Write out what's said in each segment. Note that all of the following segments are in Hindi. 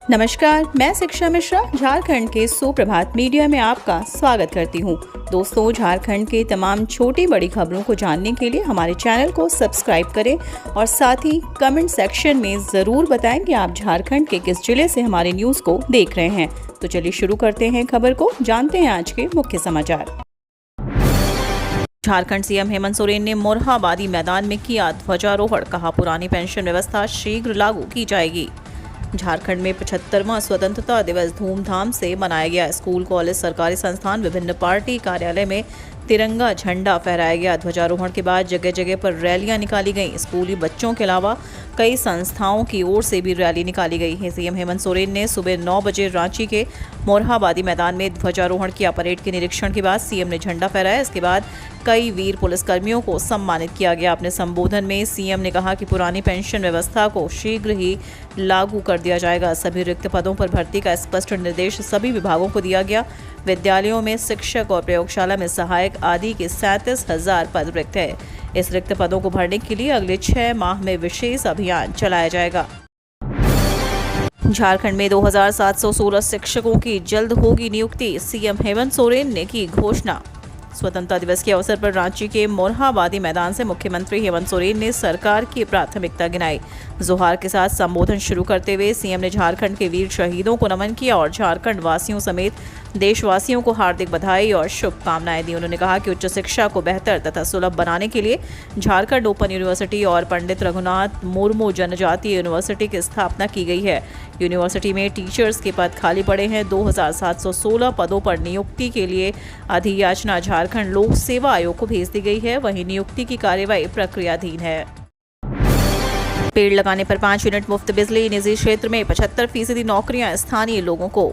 नमस्कार, मैं शिक्षा मिश्रा झारखंड के सुप्रभात मीडिया में आपका स्वागत करती हूँ। दोस्तों, झारखंड के तमाम छोटी बड़ी खबरों को जानने के लिए हमारे चैनल को सब्सक्राइब करें और साथ ही कमेंट सेक्शन में ज़रूर बताएं कि आप झारखंड के किस जिले से हमारे न्यूज़ को देख रहे हैं। तो चलिए शुरू करते हैं खबर को, जानते हैं आज के मुख्य समाचार। झारखंड सीएम हेमंत सोरेन ने मोरहाबादी मैदान में किया ध्वजारोहण, कहा पुरानी पेंशन व्यवस्था शीघ्र लागू की जाएगी। झारखंड में 75वां स्वतंत्रता दिवस धूमधाम से मनाया गया। स्कूल, कॉलेज, सरकारी संस्थान, विभिन्न पार्टी कार्यालय में तिरंगा झंडा फहराया गया। ध्वजारोहण के बाद जगह जगह पर रैलियां निकाली गईं। स्कूली बच्चों के अलावा कई संस्थाओं की ओर से भी रैली निकाली गई है। सीएम हेमंत सोरेन ने सुबह 9 बजे रांची के मोरहाबादी मैदान में ध्वजारोहण किया। परेड के निरीक्षण के बाद सीएम ने झंडा फहराया। इसके बाद कई वीर पुलिसकर्मियों को सम्मानित किया गया। अपने संबोधन में सीएम ने कहा कि पुरानी पेंशन व्यवस्था को शीघ्र ही लागू कर दिया जाएगा। सभी रिक्त पदों पर भर्ती का स्पष्ट निर्देश सभी विभागों को दिया गया। विद्यालयों में शिक्षक और प्रयोगशाला में सहायक आदि के 37,000 पद रिक्त है। इस रिक्त पदों को भरने के लिए अगले 6 माह में विशेष अभियान चलाया जाएगा। झारखंड में 2716 शिक्षकों की जल्द होगी नियुक्ति, सीएम हेमंत सोरेन ने की घोषणा। स्वतंत्रता दिवस के अवसर पर रांची के मोरहाबादी मैदान से मुख्यमंत्री हेमंत सोरेन ने सरकार की प्राथमिकता गिनाई। जोहार के साथ संबोधन शुरू करते हुए सीएम ने झारखंड के वीर शहीदों को नमन किया और झारखंड वासियों समेत देशवासियों को हार्दिक बधाई और शुभकामनाएं दी। उन्होंने कहा कि उच्च शिक्षा को बेहतर तथा सुलभ बनाने के लिए झारखंड ओपन यूनिवर्सिटी और पंडित रघुनाथ मुर्मू जनजातीय यूनिवर्सिटी की स्थापना की गई है। यूनिवर्सिटी में टीचर्स के पद खाली पड़े हैं। 2716 पदों पर नियुक्ति के लिए अधियाचना झारखंड लोक सेवा आयोग को भेज दी गई है। वहीं नियुक्ति की कार्यवाही प्रक्रियाधीन है। पेड़ लगाने पर 5 यूनिट मुफ्त बिजली, निजी क्षेत्र में 75% नौकरियां स्थानीय लोगों को।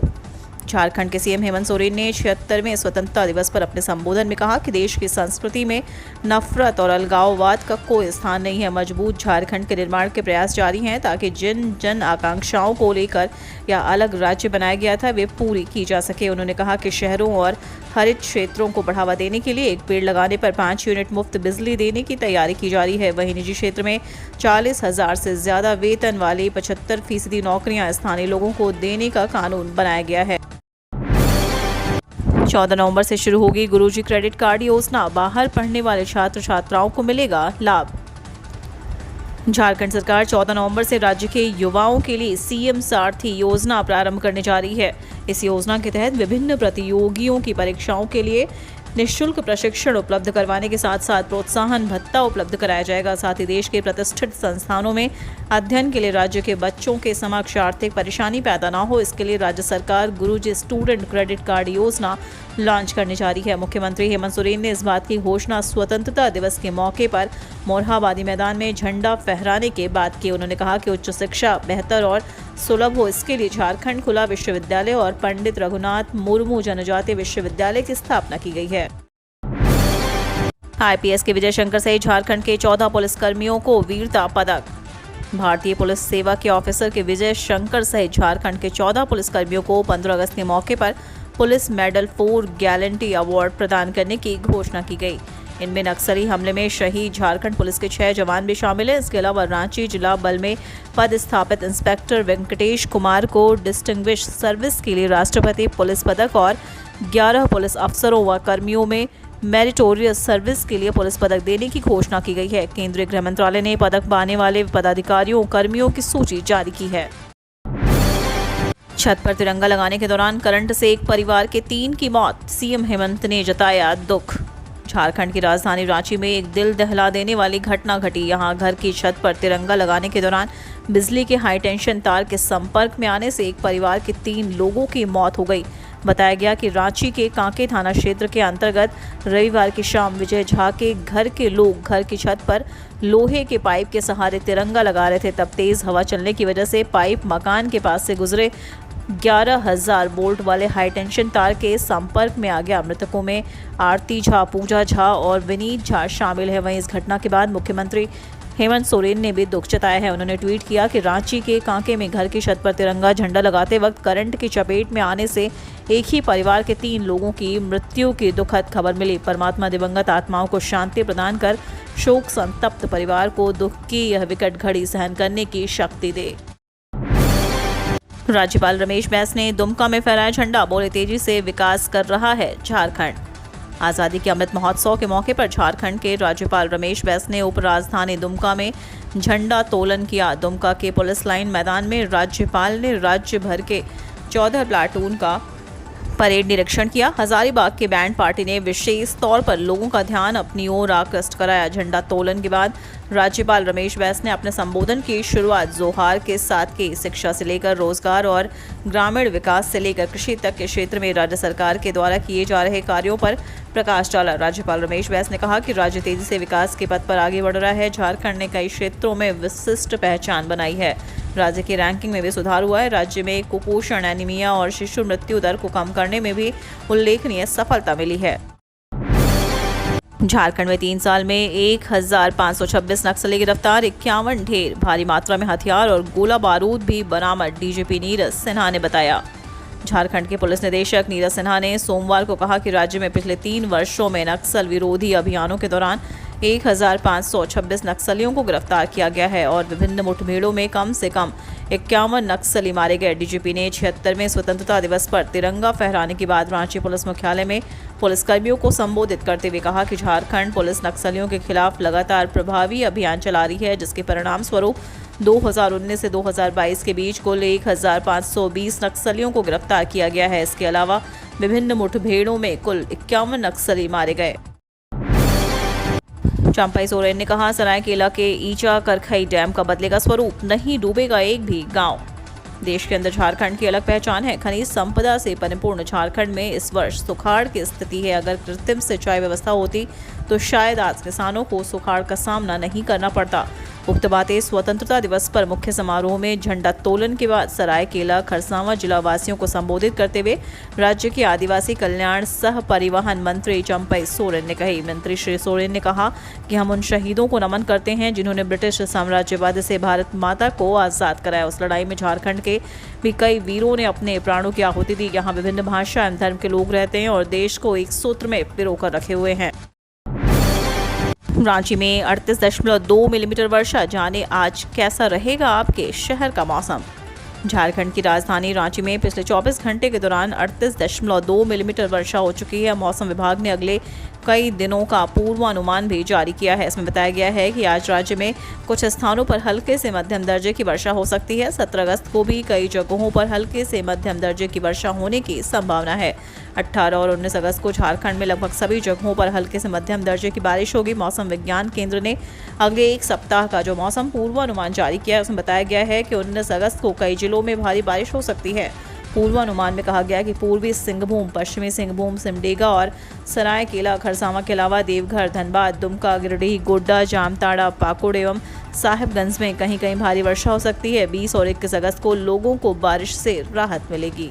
झारखंड के सीएम हेमंत सोरेन ने 76वें स्वतंत्रता दिवस पर अपने संबोधन में कहा कि देश की संस्कृति में नफरत और अलगाववाद का कोई स्थान नहीं है। मजबूत झारखंड के निर्माण के प्रयास जारी हैं ताकि जिन जन आकांक्षाओं को लेकर या अलग राज्य बनाया गया था वे पूरी की जा सके। उन्होंने कहा कि शहरों और हरित क्षेत्रों को बढ़ावा देने के लिए एक पेड़ लगाने पर 5 यूनिट मुफ्त बिजली देने की तैयारी की जा रही है। वहीं निजी क्षेत्र में 40,000 से ज्यादा वेतन वाली 75% नौकरियां स्थानीय लोगों को देने का कानून बनाया गया है। 14 नवंबर से शुरू होगी गुरुजी क्रेडिट कार्ड योजना, बाहर पढ़ने वाले छात्र छात्राओं को मिलेगा लाभ। झारखंड सरकार 14 नवंबर से राज्य के युवाओं के लिए सीएम सारथी योजना प्रारंभ करने जा रही है। इस योजना के तहत विभिन्न प्रतियोगियों की परीक्षाओं के लिए निःशुल्क प्रशिक्षण उपलब्ध करवाने के साथ साथ प्रोत्साहन भत्ता उपलब्ध कराया जाएगा। साथ ही देश के प्रतिष्ठित संस्थानों में अध्ययन के लिए राज्य के बच्चों के समक्ष आर्थिक परेशानी पैदा न हो, इसके लिए राज्य सरकार गुरुजी स्टूडेंट क्रेडिट कार्ड योजना लॉन्च करने जा रही है। मुख्यमंत्री हेमंत सोरेन ने इस बात की घोषणा स्वतंत्रता दिवस के मौके पर मोरहाबादी मैदान में झंडा फहराने के बाद की। उन्होंने कहा कि उच्च शिक्षा बेहतर और सुलभ हो, इसके लिए झारखंड खुला विश्वविद्यालय और पंडित रघुनाथ मुर्मू जनजातीय विश्वविद्यालय की स्थापना की गई है। आईपीएस के विजय शंकर सहित झारखंड के 14 पुलिसकर्मियों को वीरता पदक। भारतीय पुलिस सेवा के ऑफिसर के विजय शंकर सहित झारखंड के 14 पुलिसकर्मियों को 15 अगस्त के मौके पर पुलिस मेडल फॉर गैलेंटी अवार्ड प्रदान करने की घोषणा की गई। इनमें नक्सली हमले में शहीद झारखंड पुलिस के 6 जवान भी शामिल हैं। इसके अलावा रांची जिला बल में पदस्थापित इंस्पेक्टर वेंकटेश कुमार को डिस्टिंग्विश सर्विस के लिए राष्ट्रपति पुलिस पदक और 11 पुलिस अफसरों व कर्मियों में मेरिटोरियस सर्विस के लिए पुलिस पदक देने की घोषणा की गई है। केंद्रीय गृह मंत्रालय ने पदक पाने वाले पदाधिकारियों कर्मियों की सूची जारी की है। छत पर तिरंगा लगाने के दौरान करंट से एक परिवार के 3 की मौत, सीएम हेमंत ने जताया दुख। झारखंड की राजधानी रांची में एक दिल दहला देने वाली घटना घटी। यहां घर की छत पर तिरंगा लगाने के दौरान बिजली के हाई टेंशन तार के संपर्क में आने से एक परिवार के 3 लोगों की मौत हो गई। बताया गया कि रांची के कांके थाना क्षेत्र के अंतर्गत रविवार की शाम विजय झा के घर के लोग घर की छत पर लोहे के पाइप के सहारे तिरंगा लगा रहे थे। तब तेज हवा चलने की वजह से पाइप मकान के पास से गुजरे 11,000 वोल्ट वाले हाई टेंशन तार के संपर्क में आ गया। मृतकों में आरती झा, पूजा झा और विनीत झा शामिल है। वहीं इस घटना के बाद मुख्यमंत्री हेमंत सोरेन ने भी दुख जताया है। उन्होंने ट्वीट किया कि रांची के कांके में घर की छत पर तिरंगा झंडा लगाते वक्त करंट की चपेट में आने से एक ही परिवार के 3 लोगों की मृत्यु की दुखद खबर मिली। परमात्मा दिवंगत आत्माओं को शांति प्रदान कर शोक संतप्त परिवार को दुख की यह विकट घड़ी सहन करने की शक्ति दे। राज्यपाल रमेश बैस ने दुमका में फहराया झंडा, बोले तेजी से विकास कर रहा है झारखंड। आज़ादी के अमृत महोत्सव के मौके पर झारखंड के राज्यपाल रमेश बैस ने उपराजधानी दुमका में झंडा तोलन किया। दुमका के पुलिस लाइन मैदान में राज्यपाल ने राज्य भर के 14 प्लाटून का परेड निरीक्षण किया। हजारीबाग के बैंड पार्टी ने विशेष तौर पर लोगों का ध्यान अपनी ओर आकृष्ट कराया। झंडा तोलन के बाद राज्यपाल रमेश बैस ने अपने संबोधन की शुरुआत जोहार के साथ की। शिक्षा से लेकर रोजगार और ग्रामीण विकास से लेकर कृषि तक के क्षेत्र में राज्य सरकार के द्वारा किए जा रहे कार्यों पर प्रकाश डाला। राज्यपाल रमेश बैस ने कहा कि राज्य तेजी से विकास के पथ पर आगे बढ़ रहा है। झारखंड ने कई क्षेत्रों में विशिष्ट पहचान बनाई है। राज्य की रैंकिंग में भी सुधार हुआ है। राज्य में कुपोषण, एनीमिया और शिशु मृत्यु दर को कम करने में भी उल्लेखनीय सफलता मिली है। झारखंड में 3 साल में 1526 नक्सली गिरफ्तार, 51 ढेर भारी मात्रा में हथियार और गोला बारूद भी बरामद, डीजीपी नीरज सिन्हा ने बताया। झारखंड के पुलिस निदेशक नीरज सिन्हा ने सोमवार को कहा कि राज्य में पिछले 3 वर्षों में नक्सल विरोधी अभियानों के दौरान 1526 नक्सलियों को गिरफ्तार किया गया है और विभिन्न मुठभेड़ों में कम से कम 51 नक्सली मारे गए। डीजीपी ने 76वें स्वतंत्रता दिवस पर तिरंगा फहराने के बाद रांची पुलिस मुख्यालय में पुलिसकर्मियों को संबोधित करते हुए कहा कि झारखंड पुलिस नक्सलियों के खिलाफ लगातार प्रभावी अभियान चला रही है, जिसके परिणाम स्वरूप 2019 से 2022 के बीच कुल 1520 नक्सलियों को गिरफ्तार किया गया है। इसके अलावा विभिन्न मुठभेड़ों में कुल 51 नक्सली मारे गए। चंपई सोरेन ने कहा, सरायकेला के ईचा करखई डैम का बदलेगा स्वरूप, नहीं डूबेगा एक भी गांव। देश के अंदर झारखंड की अलग पहचान है। खनिज संपदा से परिपूर्ण झारखंड में इस वर्ष सुखाड़ की स्थिति है। अगर कृत्रिम सिंचाई व्यवस्था होती तो शायद आज किसानों को सुखाड़ का सामना नहीं करना पड़ता। उक्त बातें स्वतंत्रता दिवस पर मुख्य समारोह में झंडा तोलन के बाद सरायकेला खरसावां जिला वासियों को संबोधित करते हुए राज्य के आदिवासी कल्याण सह परिवहन मंत्री चंपई सोरेन ने कही। मंत्री श्री सोरेन ने कहा कि हम उन शहीदों को नमन करते हैं जिन्होंने ब्रिटिश साम्राज्यवाद से भारत माता को आज़ाद कराया। उस लड़ाई में झारखंड के भी कई वीरों ने अपने प्राणों की आहुति दी। यहाँ विभिन्न भाषा एवं धर्म के लोग रहते हैं और देश को एक सूत्र में पिरोकर रखे हुए हैं। रांची में 38.2 मिलीमीटर वर्षा, जाने आज कैसा रहेगा आपके शहर का मौसम। झारखंड की राजधानी रांची में पिछले 24 घंटे के दौरान 38.2 मिलीमीटर वर्षा हो चुकी है। मौसम विभाग ने अगले कई दिनों का पूर्वानुमान भी जारी किया है। इसमें बताया गया है कि आज राज्य में कुछ स्थानों पर हल्के से मध्यम दर्जे की वर्षा हो सकती है। 17 अगस्त को भी कई जगहों पर हल्के से मध्यम दर्जे की वर्षा होने की संभावना है। 18 और 19 अगस्त को झारखंड में लगभग सभी जगहों पर हल्के से मध्यम दर्जे की बारिश होगी। मौसम विज्ञान केंद्र ने अगले एक सप्ताह का जो मौसम पूर्वानुमान जारी किया है उसमें बताया गया है कि 19 अगस्त को कई जिलों में भारी बारिश हो सकती है। पूर्वानुमान में कहा गया कि पूर्वी सिंहभूम, पश्चिमी सिंहभूम, सिमडेगा और सरायकेला खरसावां के अलावा देवघर, धनबाद, दुमका, गिरिडीह, गोड्डा, जामताड़ा, पाकुड़ एवं साहिबगंज में कहीं कहीं भारी वर्षा हो सकती है। 20 और 21 अगस्त को लोगों को बारिश से राहत मिलेगी।